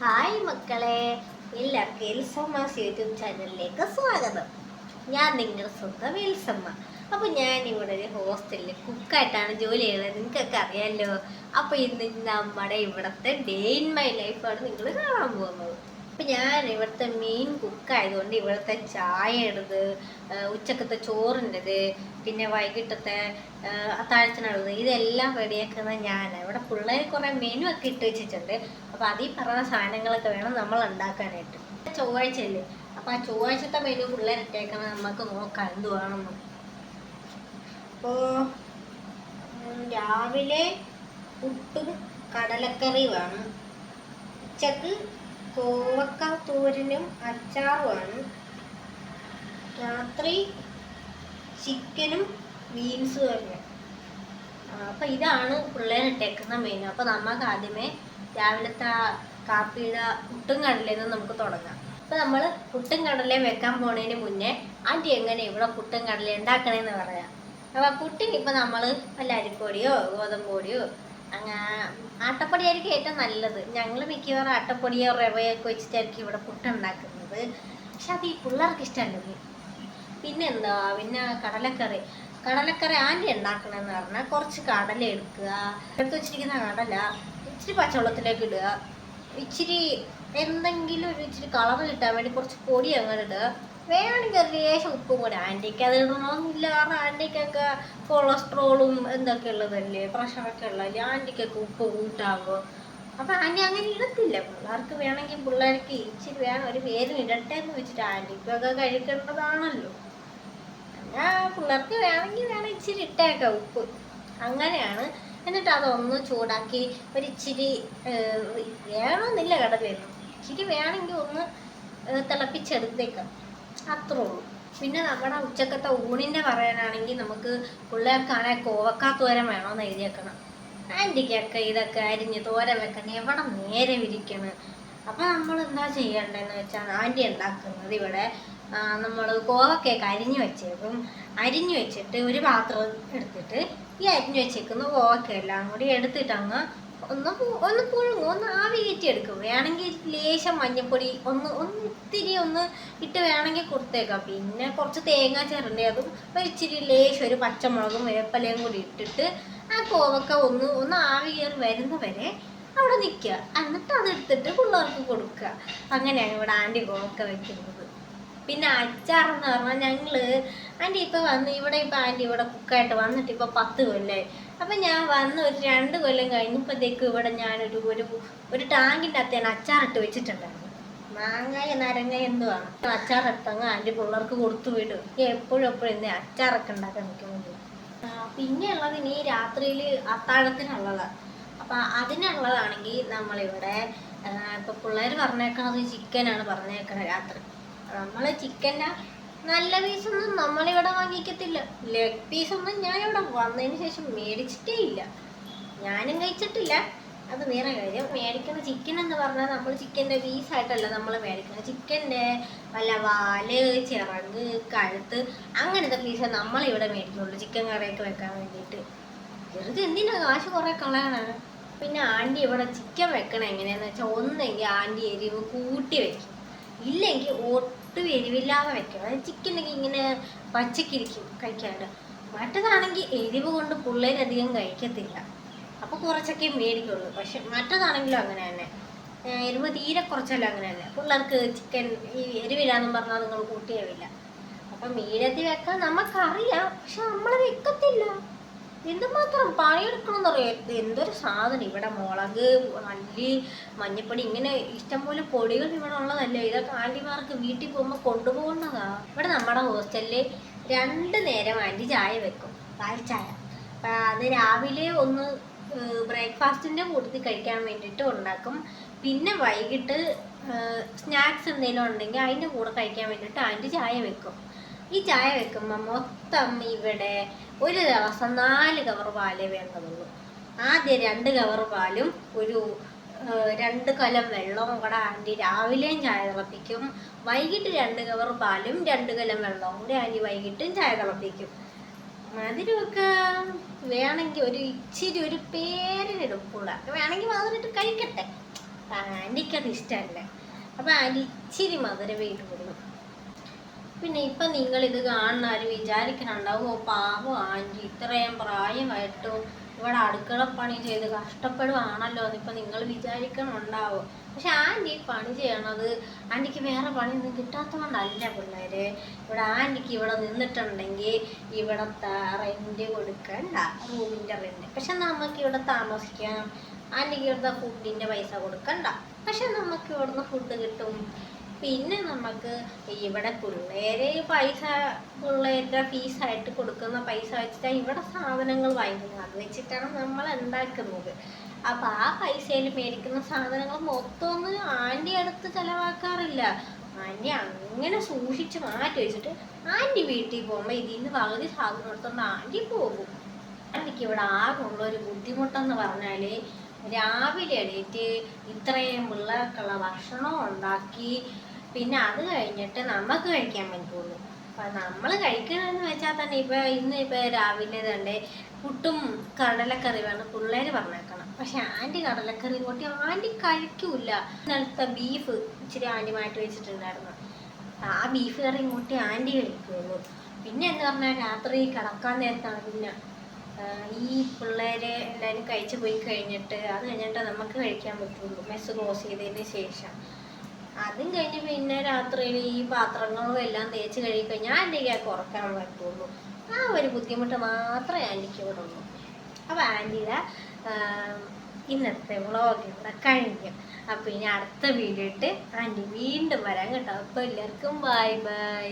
Hi മക്കളെ, എല്ലാവർക്കും എൽസമ്മാസ് YouTube ചാനലിലേക്ക് സ്വാഗതം. ഞാൻ നിങ്ങളുടെ സ്വന്തം എൽസമ്മ. അപ്പോൾ ഞാൻ ഇവിടെ ഒരു ഹോസ്റ്റലിൽ കുക്കായിട്ടാണ് ജോലി ചെയ്യുന്നത്, നിങ്ങൾക്കൊക്കെ അറിയാമല്ലോ. അപ്പോൾ ഇന്ന് നമ്മുടെ ഇവിടുത്തെ ഡേ ഇൻ മൈ ലൈഫാണ് നിങ്ങൾ കാണാൻ പോകുന്നത്. അപ്പം ഞാൻ ഇവിടുത്തെ മെയിൻ കുക്കായതുകൊണ്ട് ഇവിടുത്തെ ചായയുടേത്, ഉച്ചക്കത്തെ ചോറിൻ്റെത്, പിന്നെ വൈകിട്ടത്തെ അത്താഴത്തിനുള്ളത് ഇതെല്ലാം റെഡിയാക്കുന്നത് ഞാനാണ്. ഇവിടെ പിള്ളേർ കുറേ മെനു ഒക്കെ ഇട്ട് വെച്ചിട്ടുണ്ട്. അപ്പോൾ അതിൽ പറഞ്ഞ സാധനങ്ങളൊക്കെ വേണം നമ്മൾ ഉണ്ടാക്കാനായിട്ട്. ചൊവ്വാഴ്ചയല്ലേ, അപ്പോൾ ആ ചൊവ്വാഴ്ചത്തെ മെനു പിള്ളേർ ഇട്ടേക്കണം, നമുക്ക് നോക്കാം എന്തുവാണെന്ന്. അപ്പോൾ രാവിലെ പുട്ടും കടലക്കറിയുമാണ്, ഉച്ചക്ക് കോവക്ക തോരനും അച്ചാറുമാണ്, രാത്രി ചിക്കനും ബീൻസും തന്നെ. അപ്പം ഇതാണ് പിള്ളേരിട്ടേക്കുന്ന മെനു. അപ്പോൾ നമുക്ക് ആദ്യമേ രാവിലത്തെ കാപ്പിയുടെ പുട്ടും കടലയിൽ നമുക്ക് തുടങ്ങാം. അപ്പോൾ നമ്മൾ പുട്ടും കടലയും വെക്കാൻ പോണതിന് മുന്നേ ആൻറ്റി എങ്ങനെ ഇവിടെ പുട്ടും കടല ഉണ്ടാക്കണേന്ന് പറയാം. അപ്പോൾ പുട്ടിന് ഇപ്പം നമ്മൾ വല്ല അരിപ്പൊടിയോ ഗോതമ്പ് പൊടിയോ ആട്ടപ്പൊടിയായിരിക്കും ഏറ്റവും നല്ലത്. ഞങ്ങൾ മിക്കവാറും ആട്ടപ്പൊടിയോ റവയൊക്കെ വെച്ചിട്ടായിരിക്കും ഇവിടെ പുട്ടുണ്ടാക്കുന്നത്. പക്ഷെ അത് ഈ പിള്ളേർക്ക് ഇഷ്ടമല്ലേ. പിന്നെന്താ, പിന്നെ കടലക്കറി ആൻറ്റി ഉണ്ടാക്കണമെന്ന് പറഞ്ഞാൽ കുറച്ച് കടല എടുക്കുക, എടുത്ത് വെച്ചിരിക്കുന്ന കടല ഇച്ചിരി പച്ചവെള്ളത്തിലേക്ക് ഇടുക, ഇച്ചിരി എന്തെങ്കിലും ഒരു ഇച്ചിരി കളർ കിട്ടാൻ വേണ്ടി കുറച്ച് പൊടി അങ്ങനെ ഇടുക, വേണമെങ്കിൽ ഒരു ലേശം ഉപ്പും കൂടെ. ആൻറ്റിക്ക് അത് ഇടണമെന്നില്ല, കാരണം ആൻറ്റിക്കൊക്കെ കൊളസ്ട്രോളും എന്തൊക്കെ ഉള്ളതല്ലേ, പ്രഷറൊക്കെ ഉള്ളതല്ലേ, ആൻറ്റിക്കൊക്കെ ഉപ്പ് കൂട്ടാകുമോ. അപ്പം ആൻറ്റി അങ്ങനെ ഇടത്തില്ല. പിള്ളേർക്ക് വേണമെങ്കിൽ പിള്ളേർക്ക് ഇച്ചിരി വേണം, ഒരു പേരും ഇടട്ടെ എന്ന് വെച്ചിട്ട് ആൻറ്റിക്കൊക്കെ കഴിക്കേണ്ടതാണല്ലോ. പിള്ളേർക്ക് വേണമെങ്കിൽ വേണം ഇച്ചിരി ഇട്ടേക്കാം ഉപ്പ്. അങ്ങനെയാണ്. എന്നിട്ട് അതൊന്ന് ചൂടാക്കി ഒരിച്ചിരി വേണമെന്നില്ല കടലയൊന്നും, ഇച്ചിരി വേണമെങ്കിൽ ഒന്ന് തിളപ്പിച്ചെടുത്തേക്കാം, അത്രേ ഉള്ളൂ. പിന്നെ നമ്മുടെ ഉച്ചക്കത്തെ ഊണിൻ്റെ പറയാനാണെങ്കിൽ നമുക്ക് പിള്ളേർക്കാണെങ്കിൽ കോവക്കാത്തോരൻ വേണമെന്ന് എഴുതിയേക്കണം. ആൻറ്റിക്കൊക്കെ ഇതൊക്കെ അരിഞ്ഞ് തോരൻ വെക്കണം, എവിടെ നേരെ വിരിക്കണം. അപ്പം നമ്മൾ എന്താ ചെയ്യേണ്ടതെന്ന് വെച്ചാൽ ആൻറ്റി ഉണ്ടാക്കുന്നത് ഇവിടെ നമ്മൾ കോവക്കയൊക്കെ അരിഞ്ഞു വെച്ചേക്കും. അരിഞ്ഞു വെച്ചിട്ട് ഒരു പാത്രം എടുത്തിട്ട് ഈ അരിഞ്ഞു വെച്ചേക്കുന്ന കോവക്കയെല്ലാം കൂടി എടുത്തിട്ട് അങ്ങ് ഒന്ന് പുഴുങ്ങും, ഒന്ന് ആവി കയറ്റി എടുക്കും. വേണമെങ്കിൽ ലേശം മഞ്ഞൾപ്പൊടി ഇത്തിരി ഒന്ന് ഇട്ട് വേണമെങ്കിൽ കൊടുത്തേക്കാം. പിന്നെ കുറച്ച് തേങ്ങ ചിരണ്ടി അതും ഇച്ചിരി ലേശം ഒരു പച്ചമുളകും വേപ്പലയും കൂടി ഇട്ടിട്ട് ആ കോവക്ക ഒന്ന് ആവി കയറി വരുന്ന വരെ അവിടെ നിൽക്കുക. എന്നിട്ട് അതെടുത്തിട്ട് പിള്ളേർക്ക് കൊടുക്കുക. അങ്ങനെയാണ് ഇവിടെ ആൻറ്റി കോവക്ക വയ്ക്കുന്നത്. പിന്നെ അച്ചാറെന്ന് പറഞ്ഞാൽ ആൻറ്റി ഇപ്പോൾ വന്ന് ഇപ്പം ആൻറ്റി ഇവിടെ കുക്കായിട്ട് വന്നിട്ട് ഇപ്പോൾ 10 കൊല്ലമായി. അപ്പം ഞാൻ വന്ന് ഒരു 2 കൊല്ലം കഴിഞ്ഞപ്പോഴത്തേക്കും ഇവിടെ ഞാനൊരു ഒരു ടാങ്കിൻ്റെ അകത്തേന് അച്ചാറിട്ട് വെച്ചിട്ടുണ്ടായിരുന്നു. മാങ്ങായ നാരങ്ങായ എന്തുവാണ് അച്ചാറിട്ടങ്ങ് ആൻറ്റി പിള്ളേർക്ക് കൊടുത്തു വിടും. എപ്പോഴും എന്നെ അച്ചാറൊക്കെ ഉണ്ടാക്കാൻ നിൽക്കുന്നത്. പിന്നെ ഉള്ളത് ഇനി രാത്രിയിൽ അത്താഴത്തിനുള്ളതാണ്. അപ്പം അതിനുള്ളതാണെങ്കിൽ നമ്മളിവിടെ ഇപ്പോൾ പിള്ളേർ പറഞ്ഞേക്കണത് ചിക്കനാണ് പറഞ്ഞേക്കണത് രാത്രി. നമ്മൾ ചിക്കൻ്റെ നല്ല പീസൊന്നും നമ്മളിവിടെ വാങ്ങിക്കത്തില്ല. ലെഗ് പീസൊന്നും ഞാനിവിടെ വന്നതിന് ശേഷം മേടിച്ചിട്ടേ ഇല്ല, ഞാനും കഴിച്ചിട്ടില്ല. അത് വേറെ കാര്യം. മേടിക്കുന്ന ചിക്കൻ എന്ന് പറഞ്ഞാൽ നമ്മൾ ചിക്കൻ്റെ പീസായിട്ടല്ല നമ്മൾ മേടിക്കുന്നത്. ചിക്കൻ്റെ വല്ല വാല്, ചിറക്, കഴുത്ത് അങ്ങനത്തെ പീസേ നമ്മളിവിടെ മേടിക്കുള്ളൂ ചിക്കൻ കറിയൊക്കെ വെക്കാൻ വേണ്ടിയിട്ട്. വെറുതെ എന്തിനാ കാശ് കുറേ കളയാനാണ്. പിന്നെ ആൻറ്റി ഇവിടെ ചിക്കൻ വെക്കണം എങ്ങനെയാണെന്ന് വെച്ചാൽ, ഒന്നെങ്കിൽ ആൻറ്റി എരിവ് കൂട്ടി വെക്കും, ഇല്ലെങ്കിൽ ഒട്ടും എരിവില്ലാതെ വെക്കണം. ചിക്കനൊക്കെ ഇങ്ങനെ പച്ചക്കിരിക്കും കഴിക്കാണ്ട്. മറ്റതാണെങ്കിൽ എരിവ് കൊണ്ട് പിള്ളേരധികം കഴിക്കത്തില്ല, അപ്പോൾ കുറച്ചൊക്കെ മേടിക്കുള്ളൂ. പക്ഷെ മറ്റതാണെങ്കിലും അങ്ങനെ തന്നെ, എരിവ് തീരെ കുറച്ചല്ല അങ്ങനെ തന്നെ. പിള്ളേർക്ക് ചിക്കൻ ഈ എരിവില്ലാന്നും പറഞ്ഞാൽ നിങ്ങൾ കൂട്ടിയാവില്ല. അപ്പം മീഡിയത്തിൽ വെക്കാൻ നമുക്കറിയാം, പക്ഷെ നമ്മൾ വെക്കത്തില്ല. എന്തുമാത്രം പണിയെടുക്കണമെന്ന് അറിയാം. എന്തൊരു സാധനം ഇവിടെ, മുളക്, മല്ലി, മഞ്ഞപ്പൊടി, ഇങ്ങനെ ഇഷ്ടംപോലെ പൊടികൾ ഇവിടെ ഉള്ളതല്ലേ. ഇതൊക്കെ ആൻറ്റിമാർക്ക് വീട്ടിൽ പോകുമ്പോൾ കൊണ്ടുപോകുന്നതാ. ഇവിടെ നമ്മുടെ ഹോസ്റ്റലിൽ 2 നേരം ആൻറ്റി ചായ വെക്കും, പാൽ ചായ. അത് രാവിലെ ഒന്ന് ബ്രേക്ക്ഫാസ്റ്റിൻ്റെ കൂട്ടത്തിൽ കഴിക്കാൻ വേണ്ടിയിട്ട് ഉണ്ടാക്കും. പിന്നെ വൈകിട്ട് സ്നാക്സ് എന്തെങ്കിലും ഉണ്ടെങ്കിൽ അതിൻ്റെ കൂടെ കഴിക്കാൻ വേണ്ടിയിട്ട് ആൻറ്റി ചായ വെക്കും. ഈ ചായ വെക്കുമ്പോൾ മൊത്തം ഇവിടെ ഒരു ദിവസം 4 കവർ പാലേ വേണ്ടതുള്ളൂ. ആദ്യം 2 കവർ പാലും ഒരു 2 കലം വെള്ളവും കൂടെ ആൻറ്റി രാവിലെയും ചായ തിളപ്പിക്കും. വൈകിട്ട് 2 കവർ പാലും 2 കലം വെള്ളവും കൂടി ആൻറ്റി വൈകിട്ടും ചായ തിളപ്പിക്കും. മധുരമൊക്കെ വേണമെങ്കിൽ ഒരു ഇച്ചിരി ഒരു പേരിനിടും. പിള്ളേർക്ക് വേണമെങ്കിൽ മധുരമിട്ട് കഴിക്കട്ടെ, ആൻറ്റിക്കത് ഇഷ്ടമല്ല. അപ്പം ആൻറ്റി ഇച്ചിരി മധുരം വീട്ട് കൊടുക്കും. പിന്നെ ഇപ്പം നിങ്ങളിത് കാണുന്ന ആരും വിചാരിക്കണുണ്ടാവും, ഓ പാവം ആൻറ്റി ഇത്രയും പ്രായമായിട്ടും ഇവിടെ അടുക്കളപ്പണി ചെയ്ത് കഷ്ടപ്പെടുവാണല്ലോ എന്നിപ്പോൾ നിങ്ങൾ വിചാരിക്കണുണ്ടാവും. പക്ഷെ ആൻറ്റി പണി ചെയ്യണത് ആൻറ്റിക്ക് വേറെ പണിയൊന്നും കിട്ടാത്തതുകൊണ്ടല്ല പിള്ളേർ. ഇവിടെ ആൻറ്റിക്ക് ഇവിടെ നിന്നിട്ടുണ്ടെങ്കിൽ ഇവിടുത്തെ റെൻറ്റ് കൊടുക്കണ്ട, റൂമിൻ്റെ റെൻറ്റ്. പക്ഷെ നമുക്ക് ഇവിടെ താമസിക്കാം. ആൻറ്റിക്ക് ഇവിടുത്തെ ഫുഡിൻ്റെ പൈസ കൊടുക്കണ്ട, പക്ഷെ നമുക്ക് ഇവിടുന്ന് ഫുഡ് കിട്ടും. പിന്നെ നമുക്ക് ഇവിടെ പിള്ളേര് പിള്ളേരുടെ ഫീസായിട്ട് കൊടുക്കുന്ന പൈസ വെച്ചിട്ടാണ് ഇവിടെ സാധനങ്ങൾ വാങ്ങിക്കുന്നത്. അത് വെച്ചിട്ടാണ് നമ്മൾ ഉണ്ടാക്കുന്നത്. അപ്പം ആ പൈസയിൽ മേടിക്കുന്ന സാധനങ്ങൾ മൊത്തമൊന്നും ആൻറ്റി അടുത്ത് ചിലവാക്കാറില്ല. ആൻറ്റി അങ്ങനെ സൂക്ഷിച്ച് മാറ്റി വെച്ചിട്ട് ആൻറ്റി വീട്ടിൽ പോകുമ്പോൾ ഇതിൽ നിന്ന് പകുതി സാധനം എടുത്തുകൊണ്ട് ആൻറ്റി പോകും. ആൻറ്റിക്ക് ഇവിടെ ആകുള്ളൊരു ബുദ്ധിമുട്ടെന്ന് പറഞ്ഞാൽ രാവിലെ എണീറ്റ് ഇത്രയും പിള്ളേർക്കുള്ള ഭക്ഷണം ഉണ്ടാക്കി പിന്നെ അത് കഴിഞ്ഞിട്ട് നമുക്ക് കഴിക്കാൻ പറ്റുള്ളൂ. അപ്പം നമ്മൾ കഴിക്കണമെന്ന് വെച്ചാൽ തന്നെ ഇന്ന് രാവിലെ തന്നെ പുട്ടും കടലക്കറി വേണം പിള്ളേർ പറഞ്ഞേക്കണം. പക്ഷെ ആൻറ്റി കടലക്കറി കൂട്ടി ആൻറ്റി കഴിക്കൂല. ഇന്നലത്തെ ബീഫ് ഇച്ചിരി ആൻറ്റി മാറ്റി വെച്ചിട്ടുണ്ടായിരുന്നു, ആ ബീഫ് കറിയും കൂട്ടി ആൻറ്റി കഴിക്കുള്ളൂ. പിന്നെ എന്ന് പറഞ്ഞാൽ രാത്രി കിടക്കാൻ നേരത്താണ് പിന്നെ ഈ പിള്ളേരെ എല്ലാവരും കഴിച്ചു പോയി കഴിഞ്ഞിട്ട് അത് കഴിഞ്ഞിട്ട് നമുക്ക് കഴിക്കാൻ പറ്റുള്ളൂ, മെസ്സ് ക്ലോസ് ചെയ്തതിന് ശേഷം. അതും കഴിഞ്ഞ് പിന്നെ രാത്രിയിൽ ഈ പാത്രങ്ങളും എല്ലാം തേച്ച് കഴിക്കഴിഞ്ഞാൽ ആൻറ്റിക്ക് ഉറക്കാൻ പറ്റുള്ളൂ. ആ ഒരു ബുദ്ധിമുട്ട് മാത്രമേ ആൻറ്റിക്ക് ഇവിടെ ഉള്ളൂ. അപ്പോൾ ആൻറ്റിയുടെ ഇന്നത്തെ വ്ളോഗ് ഇവിടെ കഴിഞ്ഞു. അപ്പോൾ ഇനി അടുത്ത വീഡിയോ ഇട്ട് ആൻറ്റി വീണ്ടും വരാം കേട്ടോ. അപ്പോൾ എല്ലാവർക്കും ബൈ ബൈ.